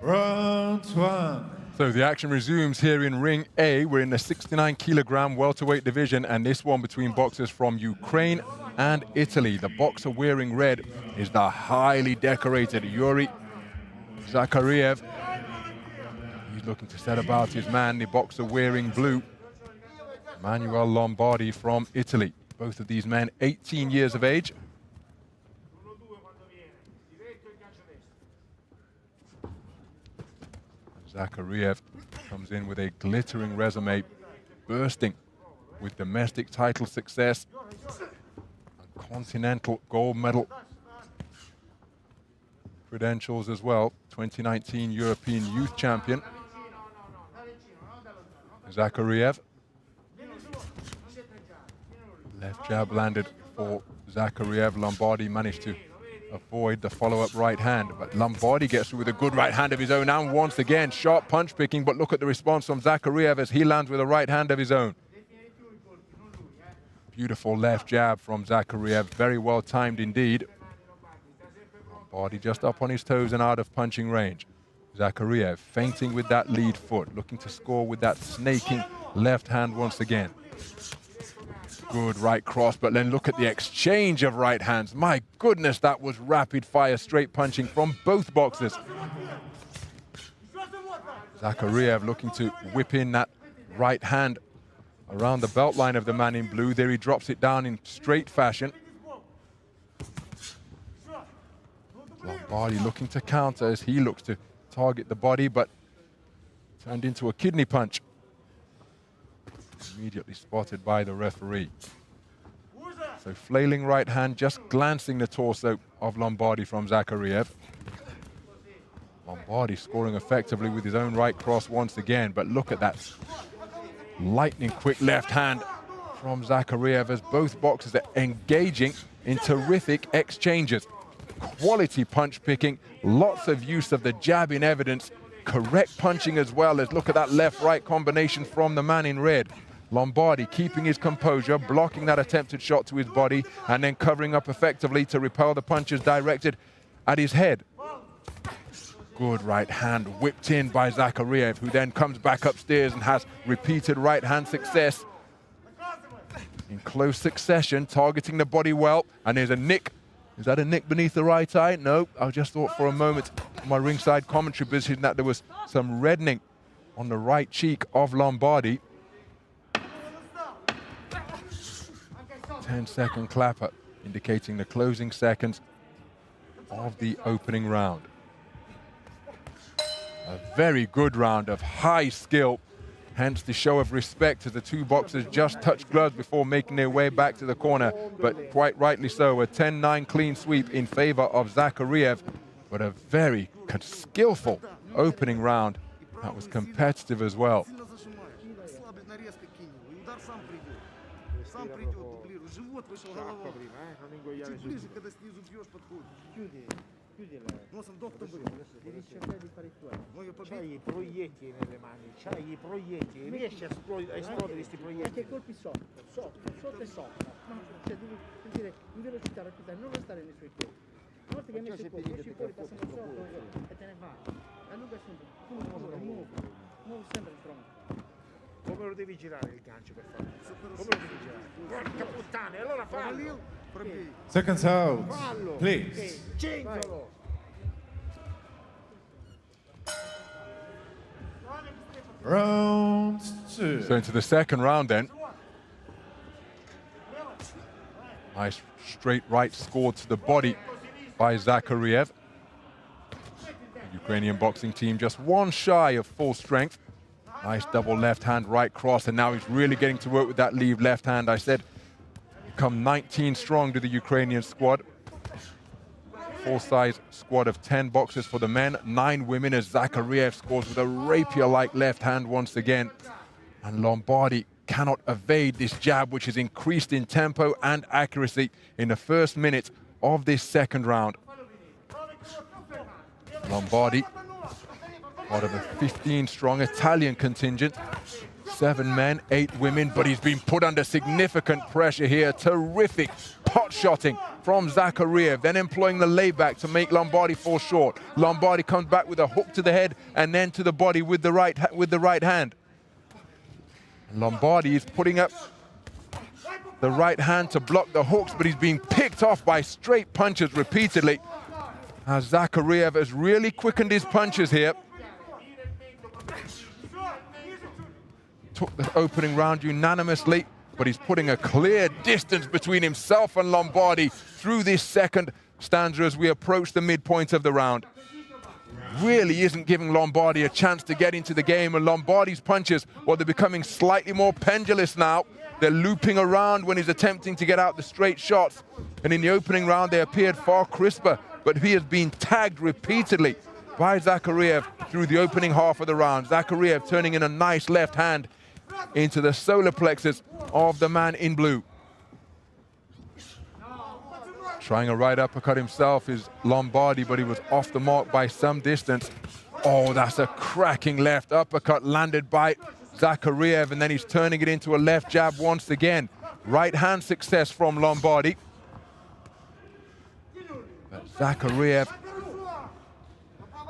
Round one. So the action resumes here in Ring A. We're in the 69kg welterweight division, and this one between boxers from Ukraine and Italy. The boxer wearing red is the highly decorated Yurii ZAKHARIEV. He's looking to set about his man, the boxer wearing blue, Manuel Lombardi from Italy. Both of these men 18 years of age. ZAKHARIEV comes in with a glittering resume, bursting with domestic title success, a continental gold medal credentials as well, 2019 European Youth Champion. ZAKHARIEV. Left jab landed for ZAKHARIEV. Lombardi managed to avoid the follow-up right hand, but Lombardi gets through with a good right hand of his own, and once again sharp punch picking, but look at the response from ZAKHARIEV as he lands with a right hand of his own. Beautiful left jab from ZAKHARIEV, very well timed indeed. Lombardi just up on his toes and out of punching range. ZAKHARIEV feinting with that lead foot, looking to score with that snaking left hand once again. Good right cross, but then look at the exchange of right hands. My goodness, that was rapid fire straight punching from both boxers. ZAKHARIEV looking to whip in that right hand around the belt line of the man in blue. There he drops it down in straight fashion. Lombardi looking to counter as he looks to target the body, but turned into a kidney punch. Immediately spotted by the referee. So flailing right hand, just glancing the torso of Lombardi from ZAKHARIEV. Lombardi scoring effectively with his own right cross once again, but look at that lightning quick left hand from ZAKHARIEV as both boxers are engaging in terrific exchanges. Quality punch picking, lots of use of the jab in evidence, correct punching as well as look at that left-right combination from the man in red. Lombardi keeping his composure, blocking that attempted shot to his body, and then covering up effectively to repel the punches directed at his head. Good right hand whipped in by ZAKHARIEV, who then comes back upstairs and has repeated right hand success. In close succession, targeting the body well, and there's a nick. Is that a nick beneath the right eye? No, I just thought for a moment in my ringside commentary position that there was some reddening on the right cheek of Lombardi. 10-second clapper, indicating the closing seconds of the opening round. A very good round of high skill, hence the show of respect as the two boxers just touched gloves before making their way back to the corner, but quite rightly so, a 10-9 clean sweep in favor of ZAKHARIEV, but a very skillful opening round that was competitive as well. C'hai i proiettili nelle mani, c'hai i proiettili, riesci a esplodere questi proiettili? Anche colpi sotto e sopra, cioè devi dire in velocità rapida, non stare nei suoi piedi. Una volta che hai messo il colpo, esci fuori, passano sotto e te ne vai. Allunga sempre, muovi sempre il tronco. Come lo devi girare il gancio per farlo? Come lo devi girare? Porca puttana, allora fallo! Seconds out, please. Cingolo! Round two. So into the second round then. Nice straight right scored to the body by ZAKHARIEV. The Ukrainian boxing team just one shy of full strength. Nice double left hand right cross, and now he's really getting to work with that lead left hand. I said come 19 strong to the Ukrainian squad. full-size squad of 10 boxers for the men, 9 women, as Zakhariev scores with a rapier-like left hand once again. And Lombardi cannot evade this jab, which has increased in tempo and accuracy in the first minute of this second round. Lombardi, part of a 15-strong Italian contingent. 7 men, 8 women, but he's been put under significant pressure here. Terrific pot-shotting from Zakhariev, then employing the layback to make Lombardi fall short. Lombardi comes back with a hook to the head and then to the body with the right hand. Lombardi is putting up the right hand to block the hooks, but he's being picked off by straight punches repeatedly. As Zakhariev has really quickened his punches here. Took the opening round unanimously, but he's putting a clear distance between himself and Lombardi through this second stanza as we approach the midpoint of the round. Really isn't giving Lombardi a chance to get into the game, and Lombardi's punches, well, they're becoming slightly more pendulous now. They're looping around when he's attempting to get out the straight shots. And in the opening round, they appeared far crisper, but he has been tagged repeatedly by Zakhariev through the opening half of the round. Zakhariev turning in a nice left hand into the solar plexus of the man in blue. Trying a right uppercut himself is Lombardi, but he was off the mark by some distance. Oh, that's a cracking left uppercut landed by Zakhariev, and then he's turning it into a left jab once again. Right hand success from Lombardi. But Zakhariev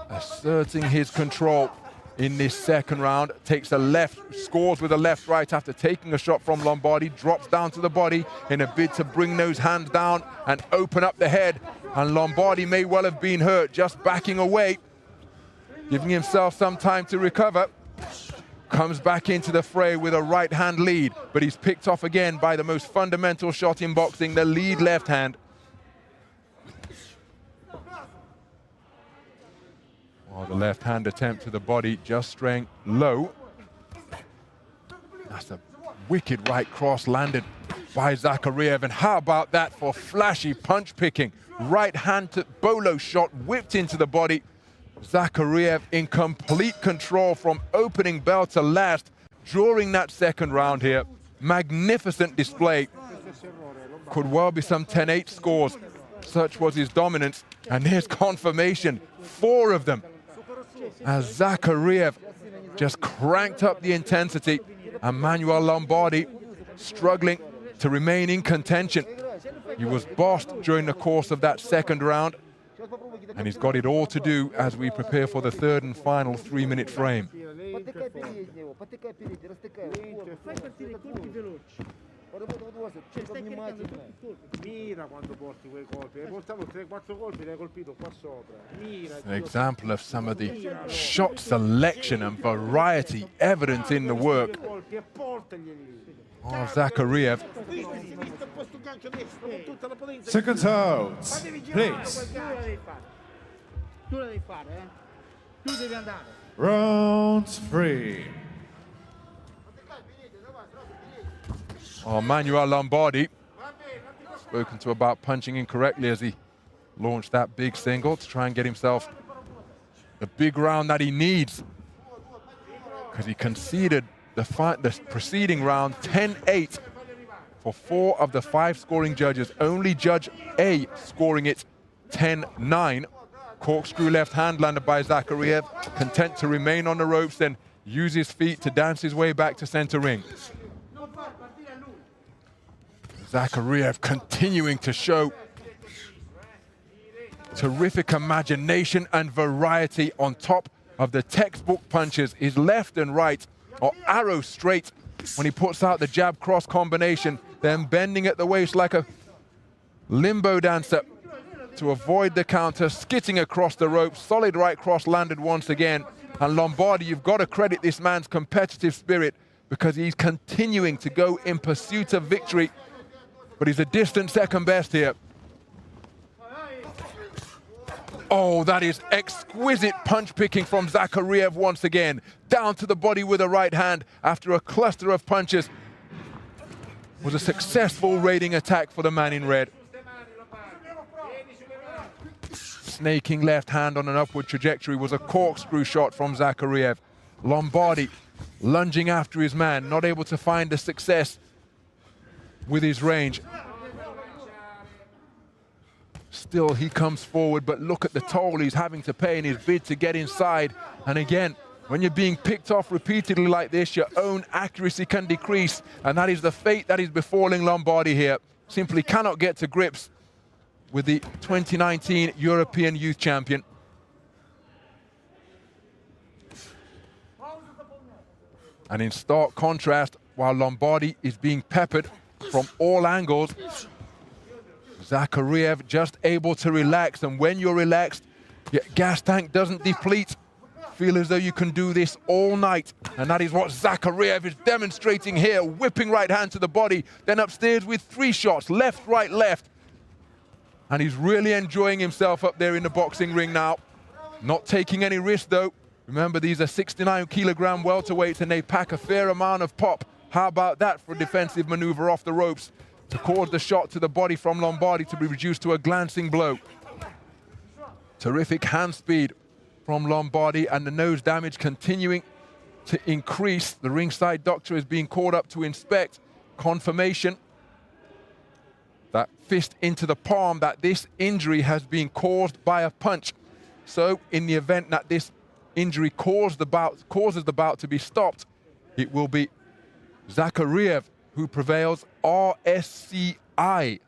asserting his control in this second round, takes a left, scores with a left right after taking a shot from Lombardi, drops down to the body in a bid to bring those hands down and open up the head. And Lombardi may well have been hurt, just backing away, giving himself some time to recover. Comes back into the fray with a right hand lead, but he's picked off again by the most fundamental shot in boxing, the lead left hand. Oh, the left hand attempt to the body, just straying low. That's a wicked right cross landed by Zakhariev. And how about that for flashy punch picking? Right hand to bolo shot whipped into the body. Zakhariev in complete control from opening bell to last during that second round here. Magnificent display. Could well be some 10-8 scores. Such was his dominance. And here's confirmation, 4 of them. As Zakhariev just cranked up the intensity, and Manuel Lombardi struggling to remain in contention. He was bossed during the course of that second round, and he's got it all to do as we prepare for the third and final 3-minute frame. An example of some of the shot selection and variety evident in the work of Zakhariev. Seconds out, please. Round 3. Oh, Manuel Lombardi, spoken to about punching incorrectly as he launched that big single to try and get himself the big round that he needs, because he conceded the preceding round 10-8 for 4 of the 5 scoring judges. Only Judge A scoring it 10-9. Corkscrew left hand landed by Zakhariev, content to remain on the ropes, then use his feet to dance his way back to center ring. Zakhariev continuing to show terrific imagination and variety on top of the textbook punches. His left and right are arrow straight when he puts out the jab cross combination, then bending at the waist like a limbo dancer to avoid the counter, skitting across the rope. Solid right cross landed once again. And Lombardi, you've got to credit this man's competitive spirit, because he's continuing to go in pursuit of victory. But he's a distant second best here. Oh, that is exquisite punch picking from Zakhariev once again. Down to the body with a right hand after a cluster of punches. Was a successful raiding attack for the man in red. snaking left hand on an upward trajectory was a corkscrew shot from ZAKHARIEV. Lombardi lunging after his man, not able to find the success with his range. Still, he comes forward, but look at the toll he's having to pay in his bid to get inside. And again, when you're being picked off repeatedly like this, your own accuracy can decrease, and that is the fate that is befalling Lombardi here. Simply cannot get to grips with the 2019 European Youth Champion. And in stark contrast, while Lombardi is being peppered from all angles, ZAKHARIEV just able to relax. And when you're relaxed, your gas tank doesn't deplete. Feel as though you can do this all night. And that is what ZAKHARIEV is demonstrating here. Whipping right hand to the body, then upstairs with 3 shots, left, right, left. And he's really enjoying himself up there in the boxing ring now. Not taking any risk though. Remember, these are 69kg welterweights and they pack a fair amount of pop. How about that for a defensive maneuver off the ropes to cause the shot to the body from Lombardi to be reduced to a glancing blow. Terrific hand speed from Lombardi, and the nose damage continuing to increase. The ringside doctor is being called up to inspect. Confirmation, that fist into the palm, that this injury has been caused by a punch. So in the event that this injury causes the bout to be stopped, it will be ZAKHARIEV who prevails. RSCI.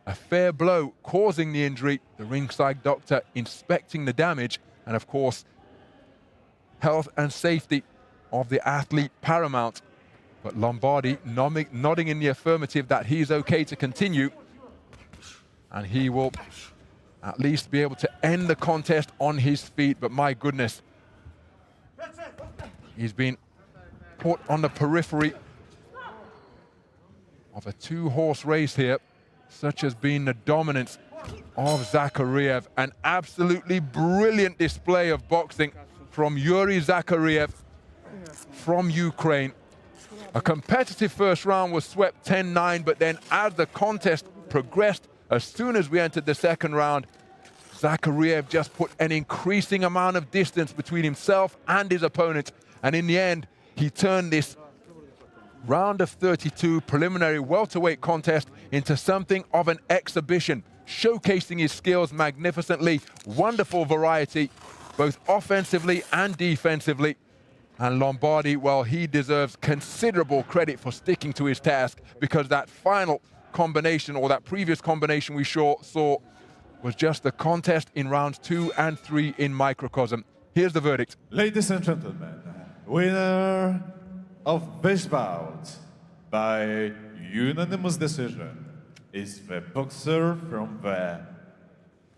A fair blow causing the injury, the ringside doctor inspecting the damage, and of course, health and safety of the athlete paramount. But Lombardi nodding in the affirmative that he's okay to continue, and he will at least be able to end the contest on his feet. But my goodness, he's been put on the periphery of a 2-horse race here. Such has been the dominance of ZAKHARIEV. An absolutely brilliant display of boxing from Yurii ZAKHARIEV from Ukraine. A competitive first round was swept 10-9, but then as the contest progressed, as soon as we entered the second round, ZAKHARIEV just put an increasing amount of distance between himself and his opponent. And in the end, he turned this round of 32 preliminary welterweight contest into something of an exhibition, showcasing his skills magnificently. Wonderful variety, both offensively and defensively. And Lombardi, well, he deserves considerable credit for sticking to his task, because that final combination, or that previous combination we saw was just the contest in rounds 2 and 3 in microcosm. Here's the verdict. Ladies and gentlemen, winner of this bout by unanimous decision is the boxer from the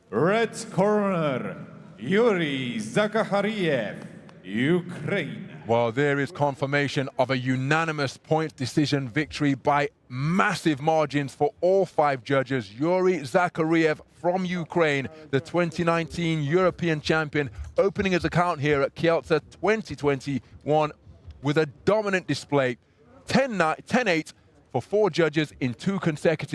red corner, Yurii ZAKHARIEV, Ukraine. Well, there is confirmation of a unanimous point decision victory by massive margins for all 5 judges. Yurii ZAKHARIEV from Ukraine, the 2019 European champion, opening his account here at Kielce 2021 with a dominant display. 10-8 for 4 judges in 2 consecutive